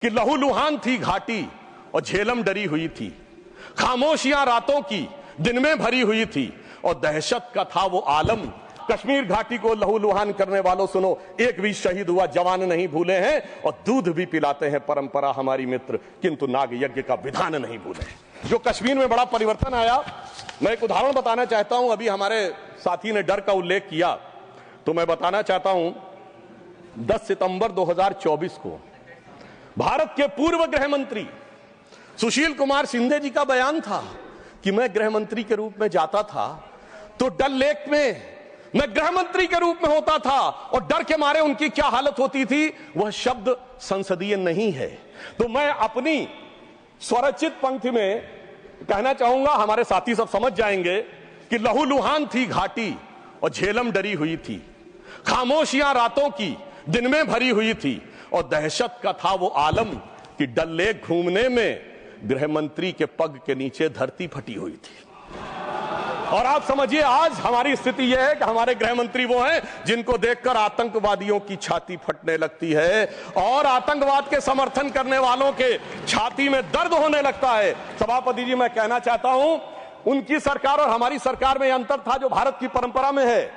कि लहूलुहान थी घाटी और झेलम डरी हुई थी, खामोशियां रातों की दिन में भरी हुई थी और दहशत का था वो आलम। कश्मीर घाटी को लहूलुहान करने वालों सुनो, एक भी शहीद हुआ जवान नहीं भूले हैं और दूध भी पिलाते हैं परंपरा हमारी मित्र, किंतु नाग यज्ञ का विधान नहीं भूले। जो कश्मीर में बड़ा परिवर्तन आया, मैं एक उदाहरण बताना चाहता हूं। अभी हमारे साथी ने डर का उल्लेख किया तो मैं बताना चाहता हूं, 10 सितंबर 2024 को भारत के पूर्व गृह मंत्री सुशील कुमार शिंदे जी का बयान था कि मैं गृह मंत्री के रूप में जाता था तो डल लेक में मैं गृह मंत्री के रूप में होता था और डर के मारे उनकी क्या हालत होती थी, वह शब्द संसदीय नहीं है। तो मैं अपनी स्वरचित पंक्ति में कहना चाहूंगा, हमारे साथी सब समझ जाएंगे कि लहूलुहान थी घाटी और झेलम डरी हुई थी, खामोशियां रातों की दिन में भरी हुई थी और दहशत का था वो आलम कि डल लेक घूमने में गृह मंत्री के पग के नीचे धरती फटी हुई थी। और आप समझिए आज हमारी स्थिति यह है कि हमारे गृह मंत्री वो हैं जिनको देखकर आतंकवादियों की छाती फटने लगती है और आतंकवाद के समर्थन करने वालों के छाती में दर्द होने लगता है। सभापति जी, मैं कहना चाहता हूं, उनकी सरकार और हमारी सरकार में यह अंतर था जो भारत की परंपरा में है।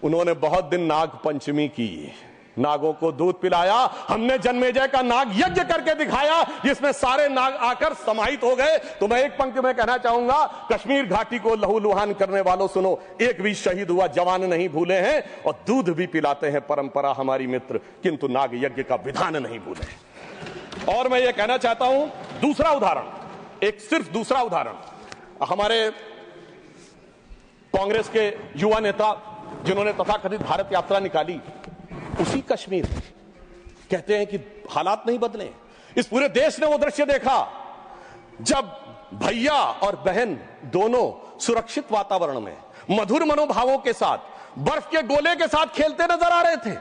उन्होंने बहुत दिन नाग पंचमी की, नागों को दूध पिलाया, हमने जन्मेजय का नाग यज्ञ करके दिखाया जिसमें सारे नाग आकर समाहित हो गए। तो मैं एक पंक्ति में कहना चाहूंगा, कश्मीर घाटी को लहूलुहान करने वालों सुनो, एक भी शहीद हुआ जवान नहीं भूले हैं और दूध भी पिलाते हैं परंपरा हमारी मित्र, किंतु नाग यज्ञ का विधान नहीं भूले। और मैं ये कहना चाहता हूं, दूसरा उदाहरण, एक सिर्फ दूसरा उदाहरण, हमारे कांग्रेस के युवा नेता जिन्होंने तथाकथित भारत यात्रा निकाली, उसी कश्मीर कहते हैं कि हालात नहीं बदले। इस पूरे देश ने वो दृश्य देखा जब भैया और बहन दोनों सुरक्षित वातावरण में मधुर मनोभावों के साथ बर्फ के गोले के साथ खेलते नजर आ रहे थे।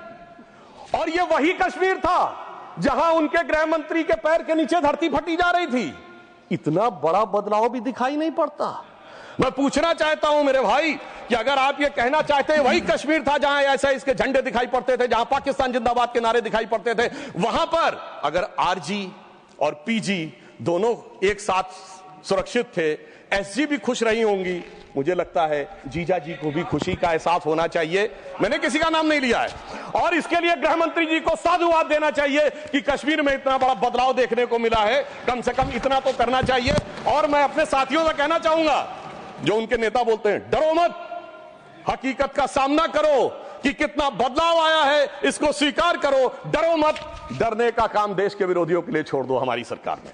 और ये वही कश्मीर था जहां उनके गृह मंत्री के पैर के नीचे धरती फटी जा रही थी। इतना बड़ा बदलाव भी दिखाई नहीं पड़ता। मैं पूछना चाहता हूं मेरे भाई कि अगर आप ये कहना चाहते हैं वही कश्मीर था जहां ऐसा इसके झंडे दिखाई पड़ते थे, जहां पाकिस्तान जिंदाबाद के नारे दिखाई पड़ते थे, वहां पर अगर आरजी और पीजी दोनों एक साथ सुरक्षित थे, एसजी भी खुश रही होंगी, मुझे लगता है जीजा जी को भी खुशी का एहसास होना चाहिए। मैंने किसी का नाम नहीं लिया है। और इसके लिए गृह मंत्री जी को साधुवाद देना चाहिए कि कश्मीर में इतना बड़ा बदलाव देखने को मिला है, कम से कम इतना तो करना चाहिए। और मैं अपने साथियों से कहना चाहूंगा जो उनके नेता बोलते हैं डरो मत, हकीकत का सामना करो कि कितना बदलाव आया है, इसको स्वीकार करो, डरो मत। डरने का काम देश के विरोधियों के लिए छोड़ दो हमारी सरकार में।